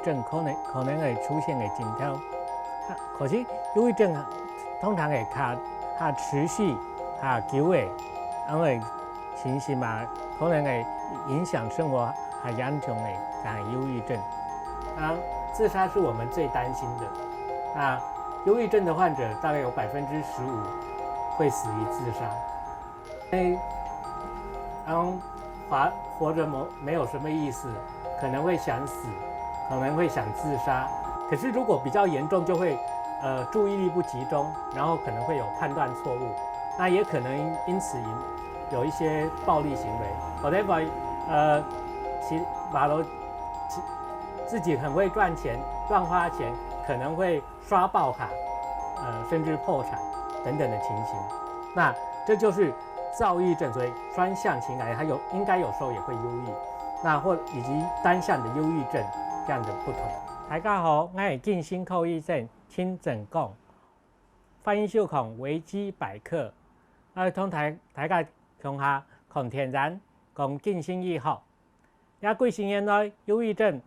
症可能会出现的症头。可是忧郁症通常会较持续、较久的，因为情形嘛，可能会影响生活较严重的忧郁症。自杀是我们最担心的。忧郁症的患者大概有15%会死于自杀。活着没有什么意思，可能会想死，可能会想自杀。可是如果比较严重，就会注意力不集中，然后可能会有判断错误，那也可能因此有一些暴力行为。我在自己很会赚钱，乱花钱，可能会刷爆卡，甚至破产等等的情形。那这就是躁郁症，所以双向情感，它应该有时候也会忧郁，以及单向的忧郁症这样的不同。大家好，我是静心后遗症亲诊讲，翻译小康维基百科，我同大家共下讲天然，讲静心医学。几十年来，忧郁症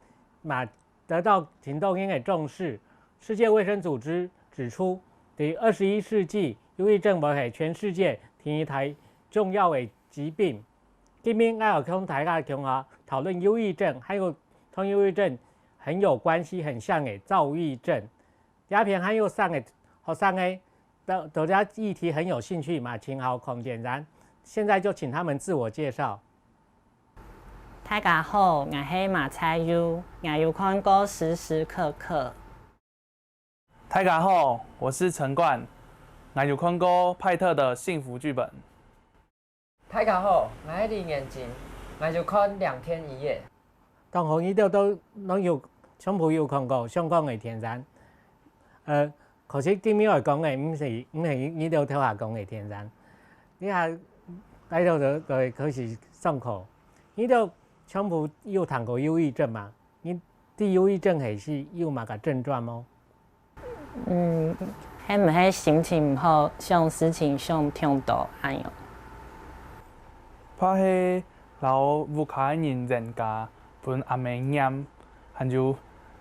得到挺多人的重视。世界卫生组织指出，第21世纪忧郁症是全世界第一台重要的疾病。今天我要跟大家讨论忧郁症，还有同忧郁症很有关系、很像的躁郁症。鸦片还有上的学生对这议题很有兴趣嘛，请好孔点燃。现在就请他们自我介绍。大家好，我是马彩优，我有看过时时刻刻。大家好，我是陈冠，我有看过派特的幸福剧本。大家好，我是李眼睛，我有看2天1夜。同行呢都有全部有看过香港的天然。可是今天我讲的不是呢度头下讲的天然，你下喺度就开始上课，呢度全部有谈过忧郁症嘛？你对忧郁症是有乜个症状吗？係唔係心情唔好，想事情想太多安樣？怕係老屋卡人家本阿妹念，還有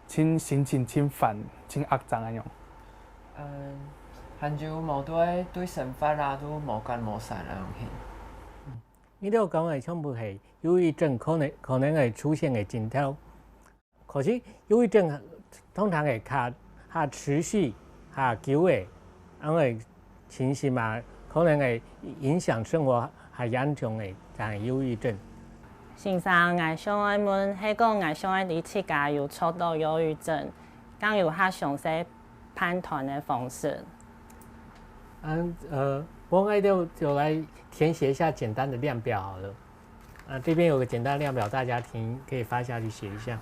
心情真煩、真壓榨安樣。還有冇對生活啊都冇干冇散那樣去。呢度講嘅全部係憂鬱症可能係出現嘅症頭。可是憂鬱症通常係較持續、較久嘅，因為情形嘛，可能係影響生活較嚴重嘅就係憂鬱症。先生，我想問，係講我想你自家有觸到憂鬱症，咁有較詳細判斷的方式。我爱就来填写一下简单的量表好了。这边有个简单的量表，大家可以发下去写一下。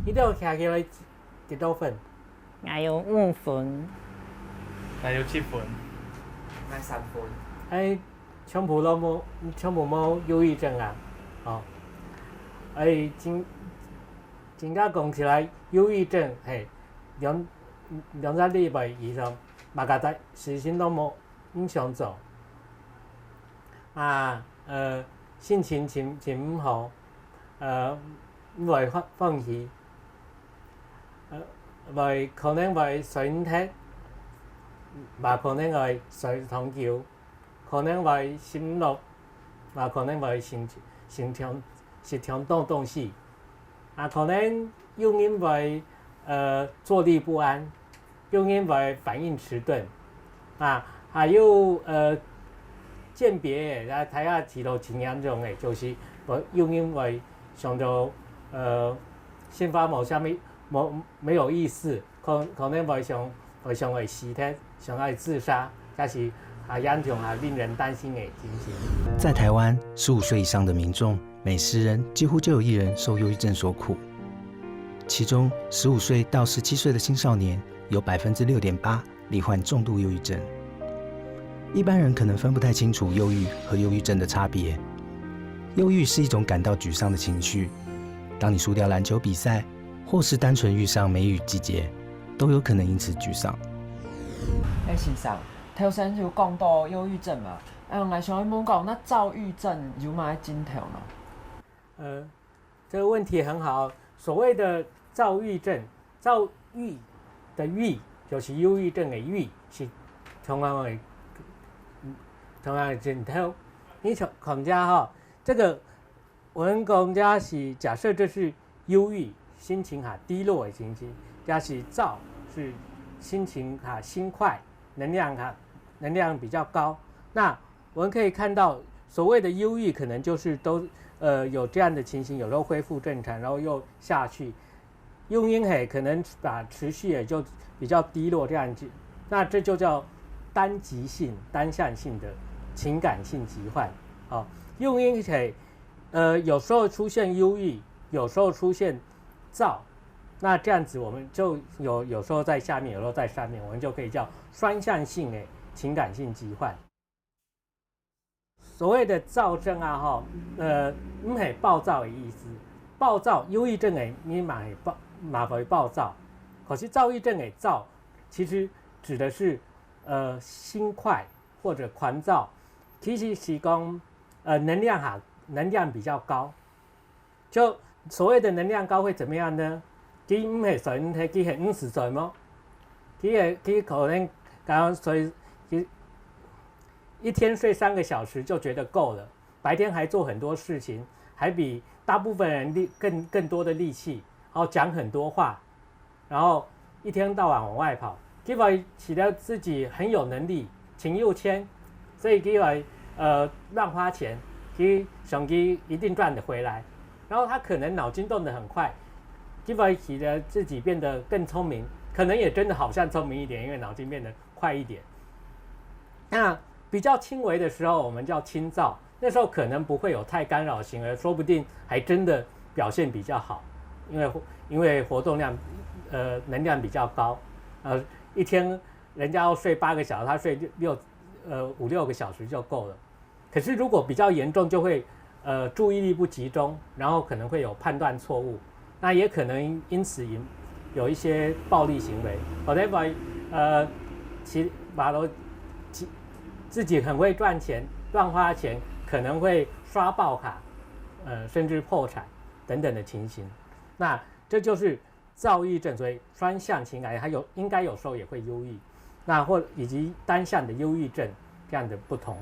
你都卡起来几多分？我有5分。我有7分。我3分。全部冇忧郁症啊！真正讲起来，忧郁症係2個禮拜以上，大家事情都冇影響做。心情真唔好，會放棄。可能會身體，可能會水通橋，可能會心率，可能會心跳動勢，可能又因為坐立不安，又因為反應遲鈍，還有鑑別睇下治療真嚴重嘅，就是又因為想到心發某下面。没有意识，可能會想會死體，想要自殺，這是嚴重令人擔心的情形。在台灣，15歲以上的民眾，每10人幾乎就有1人受憂鬱症所苦。其中，15歲到17歲的青少年有6.8%罹患重度憂鬱症，一般人可能分不太清楚忧郁和忧郁症的差别。忧郁是一种感到沮丧的情绪，当你输掉篮球比赛，或是单纯遇上梅雨季节，都有可能因此沮丧。先生，頭先就講到憂鬱症嘛，我想問講，那躁鬱症有冇喺鏡頭呢？这个問題很好。所謂的躁鬱症，躁鬱的鬱就是憂鬱症的鬱，是同樣的鏡頭。你講家哈，這個我們講家是假設這是憂鬱，心情低落的情形，加是躁是心情心快，能量比較高。那我們可以看到，所謂的憂鬱可能就是都有這樣的情形，有時候恢復正常，然後又下去。憂鬱可能持續也就比較低落這樣子，那這就叫單極性、單向性的情感性疾患。憂鬱有時候出現憂鬱，有時候出現躁，那這樣子我們就有時候在下面，有時候在上面，我們就可以叫雙向性的情感性疾患。所謂的躁症唔係暴躁的意思。暴躁，憂鬱症你嘛會暴躁，可是躁鬱症的躁，其實指的是心快或者狂躁，其實是講能量比較高。就所謂的能量高會怎麼樣呢？佢唔係睡，佢係唔是睡麼？佢可能剛睡，一天睡3個小時就覺得夠了，白天還做很多事情，還比大部分人更多的力氣，然後講很多話，然後一天到晚往外跑，結果覺得自己很有能力，情又謙，所以結果亂花錢，佢想佢一定賺得回來，然後他可能腦筋動得很快，結果覺得自己變得更聰明，可能也真的好像聰明一點，因為腦筋變得快一點。那比較輕微的時候，我們叫輕躁。那時候可能不會有太干擾行為，說不定還真的表現比較好，因為活動量，能量比較高，一天人家要睡8個小時，他睡5-6個小時就夠了。可是如果比較嚴重，就會注意力不集中，然後可能會有判斷錯誤，那也可能因此有一些暴力行為。whatever，自己很會賺錢，亂花錢。可能會刷爆卡，甚至破產等等的情形，那這就是躁鬱症，所以雙向情感，它應該有時候也會憂鬱，那以及單向的憂鬱症這樣的不同。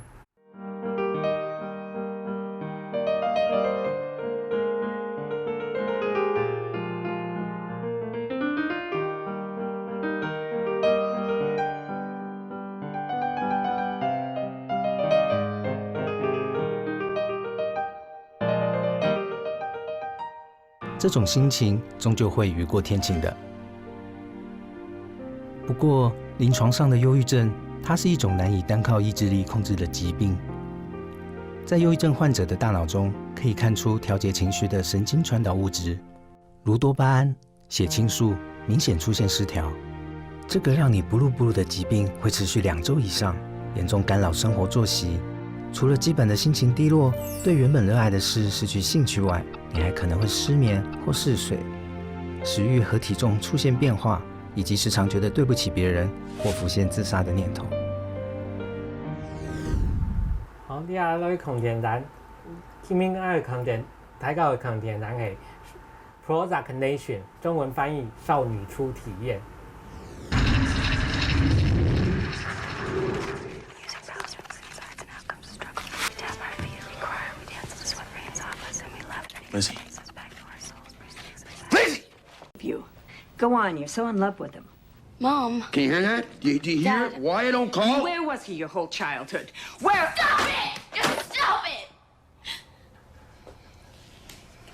这种心情终究会雨过天晴的。不过，临床上的忧郁症，它是一种难以单靠意志力控制的疾病。在忧郁症患者的大脑中，可以看出调节情绪的神经传导物质，如多巴胺、血清素明显出现失调。这个让你不露不露的疾病会持续2周以上，严重干扰生活作息。除了基本的心情低落，对原本热爱的事失去兴趣外，你还可能会失眠或嗜睡，食欲和体重出现变化，以及时常觉得对不起别人或浮现自杀的念头。好，你下來抗電人，前面那個抗電，大家的抗電人係 Prozac Nation， 中文翻譯少女初體驗。Lizzie. Lizzie! You. Go on, you're so in love with him. Mom. Can you hear that? Do you hear Dad. why I don't call? Where was he your whole childhood? Where? Stop it! Just stop it!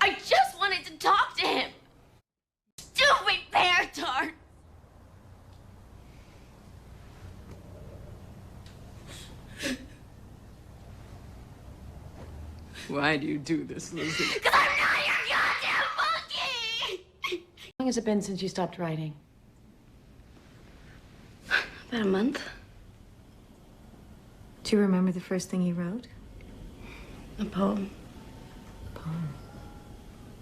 I just wanted to talk to him! Stupid pear tart! Why do you do this, Lizzie? Because I'm not your goddamn monkey! How long has it been since you stopped writing? About a month. Do you remember the first thing you wrote? A poem. Poem.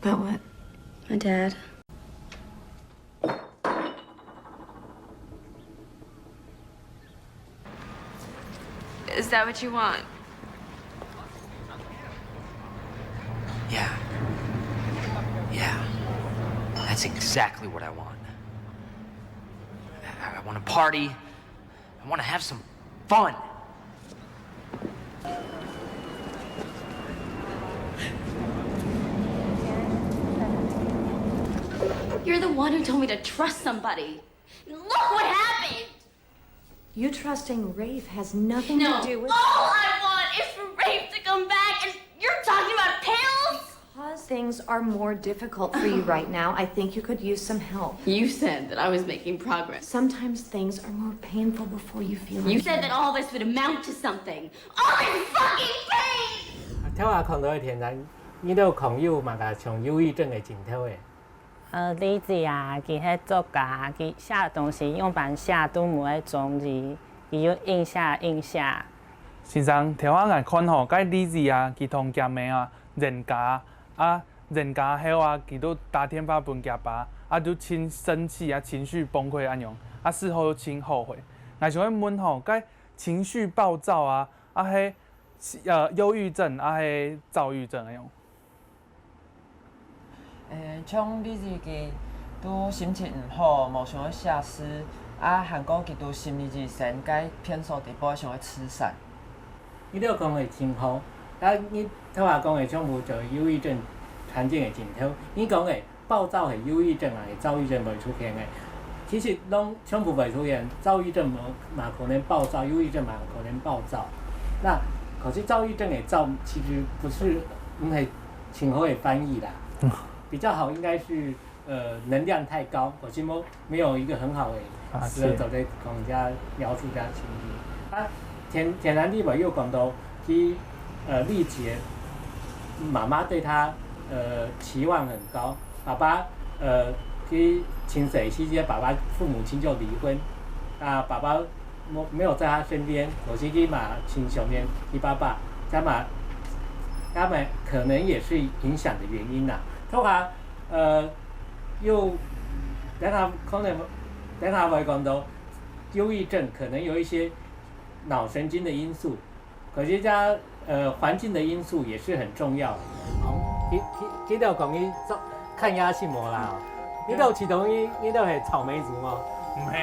About what? My dad. Is that what you want? Yeah. Yeah. That's exactly what I want. I want to party. I want to have some fun. You're the one who told me to trust somebody. Look what happened! You trusting Rafe has nothing No, to do with... all I want is for Rafe to come back, and you're talking about pills? Because things are more difficult for you right now, I think you could use some help. You said that I was making progress. Sometimes things are more painful before you feel You it. said that all this would amount to something. All this fucking pain! 跳下看到的天然，你都朋友嘛个从忧郁症的镜头的。李子啊，佢迄作家，佢写东西用板写都冇喺种字，佢要印下。先生，听我眼看吼，该李子啊，佢同夹妹啊，人家后啊，佢都打电话本夹爸，啊都真生气啊，情绪崩溃安样，啊事后真后悔。我想要问吼，该情绪暴躁啊，迄忧郁症啊，迄躁郁症安样。像你自己拄心情唔好，无想要写诗，韩国佮拄心理医生，该偏数地步想要吃散。你了讲的真好，你头下讲的全部就忧郁症常见的镜头，你讲的暴躁系忧郁症啊，系躁郁症未出现的，其实拢全部未出现，躁郁症嘛可能暴躁，忧郁症嘛可能暴躁。那可是躁郁症的躁其实不是系挺好的翻译啦。比较好应该是能量太高，可是没有一个很好的词走在讲家描述家情绪。天然你又讲到去丽姐妈妈对她期望很高，爸爸去清水期间，爸爸父母亲就离婚，爸爸没有在他身边，可是去嘛亲上面去爸爸，加嘛他们可能也是影响的原因啦。透下又等下会讲到忧郁症可能有一些脑神经的因素，可是加环境的因素也是很重要的。你都讲你看压性魔啦，你都其中你都系草莓族吗？唔系，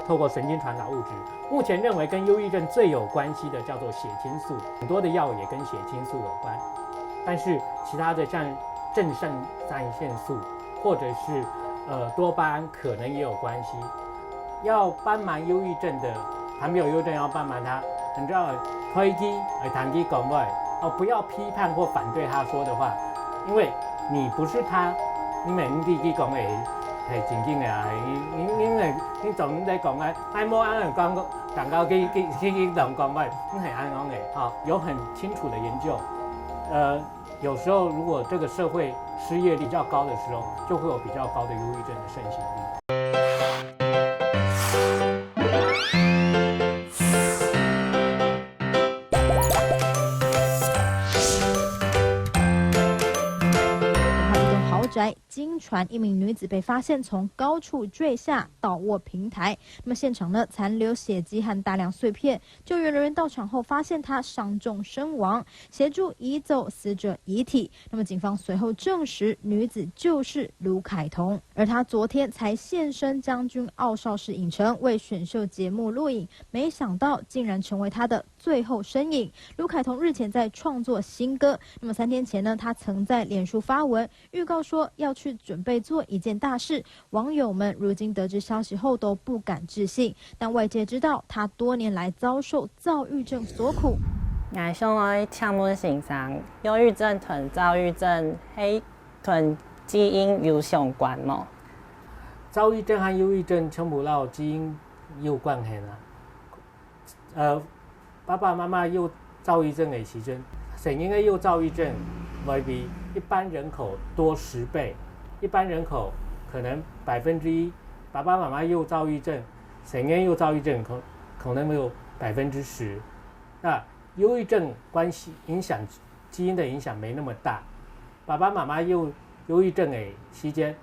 透过神经传导物质，目前认为跟忧郁症最有关系的叫做血清素，很多的药也跟血清素有关。但是其他的像正肾上腺素或者是多巴胺可能也有关系。要帮忙忧郁症的，还没有忧郁症要帮忙他，很重要的推机谈机讲话不要批判或反对他说的话，因为你不是他，你每天去讲的系正经的啊，你总在讲啊，冇按人讲讲到去人讲话，你系按讲的有很清楚的研究。有时候如果这个社会失业率比较高的时候，就会有比较高的忧郁症的盛行率。经传一名女子被发现从高处坠下，倒卧平台。那么现场呢，残留血迹和大量碎片。救援人员到场后发现她伤重身亡，协助移走死者遗体。那么警方随后证实，女子就是卢凯彤，而她昨天才现身将军澳邵氏影城为选秀节目录影，没想到竟然成为她的最后身影。卢凯彤日前在创作新歌，那么3天前呢，她曾在脸书发文预告说要去准备做一件大事，网友们如今得知消息后都不敢置信，但外界知道他多年来遭受躁郁症所苦。我想要请问先生，忧郁症同躁郁症係同基因有相關嗎？躁郁症和忧郁症全部都基因有關係啦。爸爸媽媽有躁郁症的時陣，成年嘅有躁郁症會比一般人口多10倍。一般人口可能1%，爸爸妈妈又躁郁症，成年又躁郁症，可能没有10%。那忧郁症关系影响基因的影响没那么大。爸爸妈妈忧郁症的时间，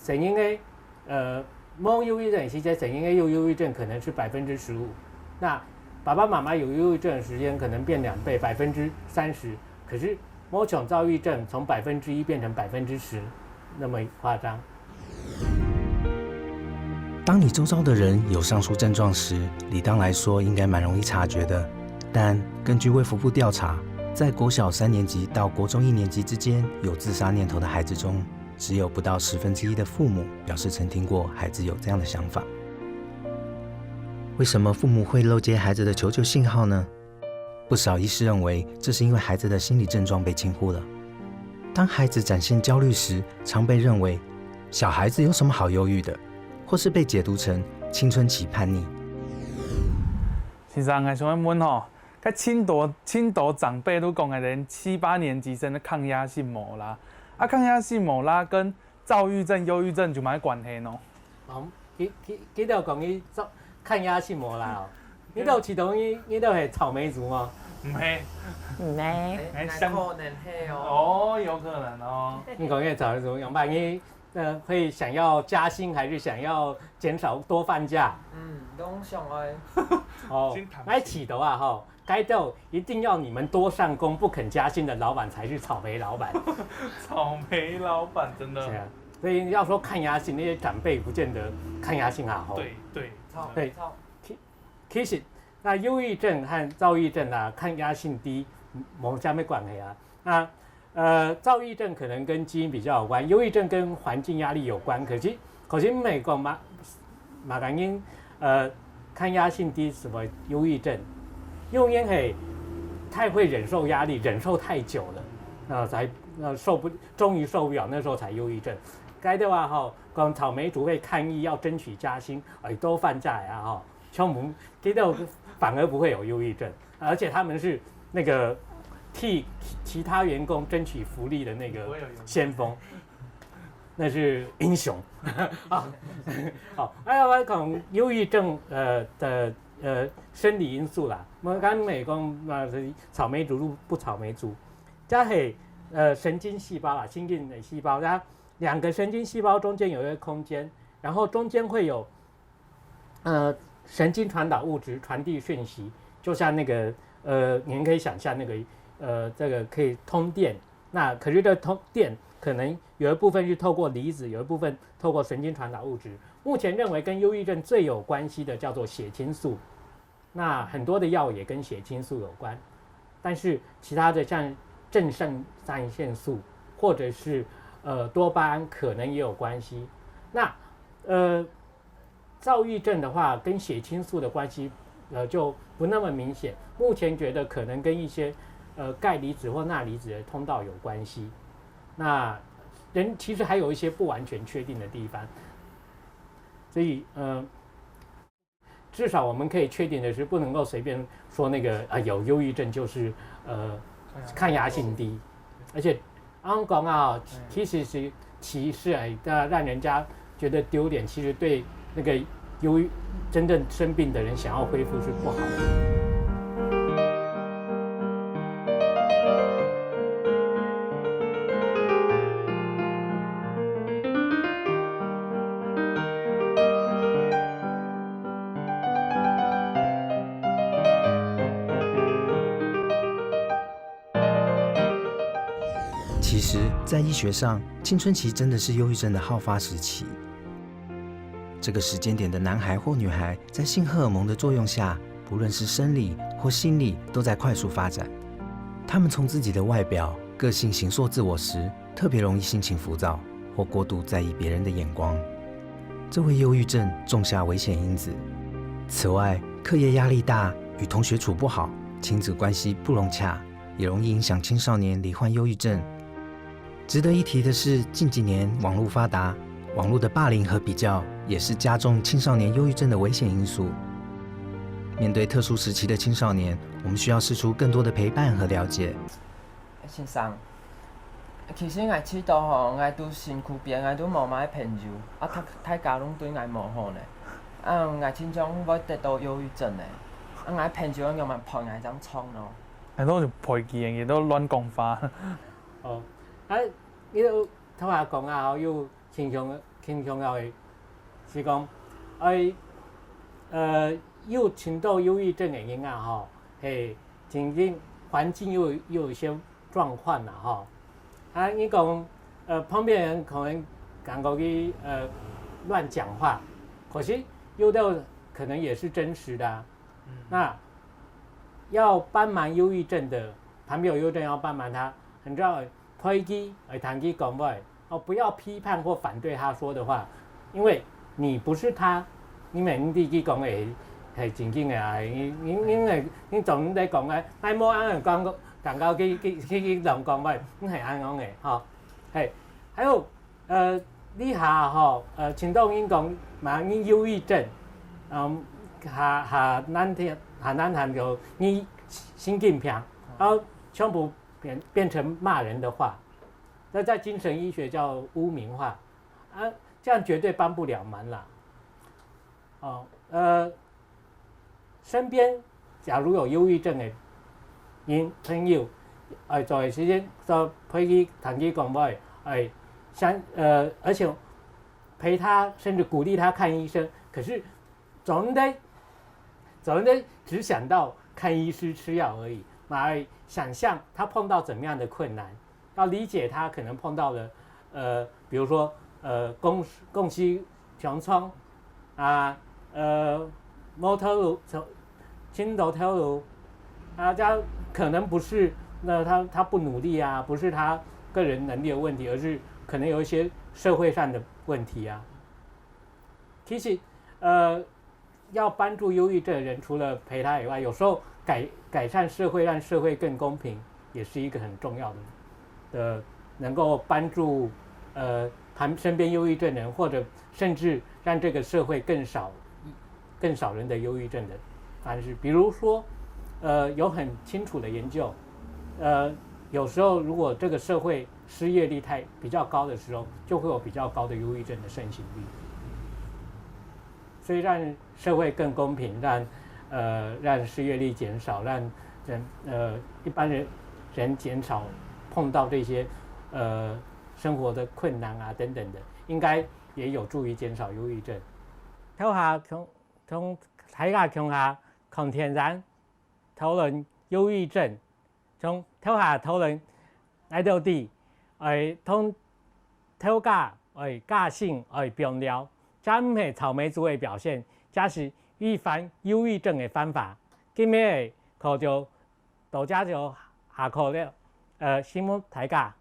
成因的没忧郁症的时间，成因的有忧郁症可能是15%。那爸爸妈妈有忧郁症的时间可能变2倍，30%。可是某种躁郁症从1%变成10%，那么夸张。当你周遭的人有上述症状时，理当来说应该蛮容易察觉的。但根据卫福部调查，在国小3年级到国中1年级之间有自杀念头的孩子中，只有不到1/10的父母表示曾听过孩子有这样的想法。为什么父母会漏接孩子的求救信号呢？不少医师认为，这是因为孩子的心理症状被轻忽了。当孩子展现焦虑时，常被认为小孩子有什么好忧郁的，或是被解读成青春期叛逆。先生，我想问吼，甲青岛长辈都讲的连7、8年级生的抗压性无啦，抗压性无啦跟躁郁症、忧郁症就蛮关系喏。佢就讲伊抗压性无啦哦，你都饲到你都系草莓族哦？唔系，唔系，可能系哦，有可能哦。你讲你草莓族，杨爸你会想要加薪还是想要减少多放假？拢想爱。哦，来起头啊哈，该到一定要你们多上工不肯加薪的老板才是草莓老板。草莓老板真的。对啊，所以要说抗压性，那些长辈不见得抗压性好。对，其实那忧郁症和躁郁症啊，抗压性低，没什么关系啊。那躁郁症可能跟基因比较有关，忧郁症跟环境压力有关。可是美国马感因抗压性低，什么忧郁症？因为太会忍受压力，忍受太久了，才终于受不了，那时候才忧郁症。该的话哈，讲草莓族会抗议要争取加薪，多放假呀哈，像我们给到反而不会有忧郁症，而且他们是那个替其他员工争取福利的那个先锋，那是英雄啊。好，我讲忧郁症的生理因素啦，我刚美讲草莓族不草莓族，加系神经细胞啦，心电的细胞，然后2个神经细胞中间有一个空间，然后中间会有神经传导物质传递讯息，就像那个您可以想象那个这个可以通电，那可是这通电可能有一部分是透过离子，有一部分透过神经传导物质。目前认为跟忧郁症最有关系的叫做血清素，那很多的药也跟血清素有关，但是其他的像正肾上腺素或者是多巴胺可能也有关系。那躁郁症的话跟血清素的关系就不那么明显，目前觉得可能跟一些钙离子或钠离子的通道有关系。那其实还有一些不完全确定的地方，所以至少我们可以确定的是，不能够随便说那个有忧郁症就是抗压性低，而且刚讲啊，其实是歧视让人家觉得丢脸，其实对那个真正生病的人想要恢复是不好的。其实，在医学上，青春期真的是忧郁症的好发时期。这个时间点的男孩或女孩，在性荷尔蒙的作用下，不论是生理或心理，都在快速发展。他们从自己的外表、个性形塑自我时，特别容易心情浮躁或过度在意别人的眼光，这为忧郁症种下危险因子。此外，课业压力大，与同学处不好，亲子关系不融洽，也容易影响青少年罹患忧郁症。值得一提的是，近几年网络发达，网络的霸凌和比较也是加重青少年忧郁症的危险因素。面对特殊时期的青少年，我们需要释出更多的陪伴和了解。先生，其实我知道吼，我对身躯边我都无买朋友，大家拢对我无好呢。我亲像要得到忧郁症的，我平常用嘛陪我这样创咯。係都陪記嘅，都亂講法。哦，呢度頭下講啊，要傾向係是講，有輕度憂鬱症的人啊，吼，係曾經環境又有一些狀況啦，吼。你講旁邊人可能感覺去亂講話，可是有的可能也是真實的啊。那要幫忙憂鬱症的，旁邊有憂鬱症要幫忙他，很重要，推機談機講話，不要批判或反對他說的話，因為你不是他，你明啲機講嘅係正經嘅啊，你總在講嘅，你冇啱人講講到佢人講話，唔係啱講嘅，嚇，係，還有呢下嗬，前度已經講嘛，你憂鬱症，下難談就你心境平，然後全部變成罵人的話，那在精神醫學叫污名化，這樣絕對幫不了忙啦。身邊假如有憂鬱症的人朋友，在時間就陪佢談佢講話，而且陪他甚至鼓勵他看醫生，可是總得只想到看醫師吃藥而已，而想象他碰到怎麼樣的困難，要理解他可能碰到了比如說供需窮倉啊，摩托路輕頭條路啊，這可能不是他不努力啊，不是他個人能力的問題，而是可能有一些社會上的問題啊。其實要幫助憂鬱症的人，除了陪他以外，有時候改善社會，讓社會更公平，也是一個很重要的能夠幫助身邊憂鬱症人，或者甚至讓這個社會更少人的憂鬱症的方式。比如說有很清楚的研究，有時候如果這個社會失業率比較高的時候，就會有比較高的憂鬱症的盛行率。所以讓社會更公平，讓失業率減少，讓一般人減少碰到這些生活的困難啊等等的，應該也有助於減少憂鬱症。頭下從大家從下抗天然討論憂鬱症，從頭下討論來到底，從頭家個性變了。這唔係草莓族的表現，這是預防憂鬱症的方法。今日嘅課就到這就下課了。師母大家。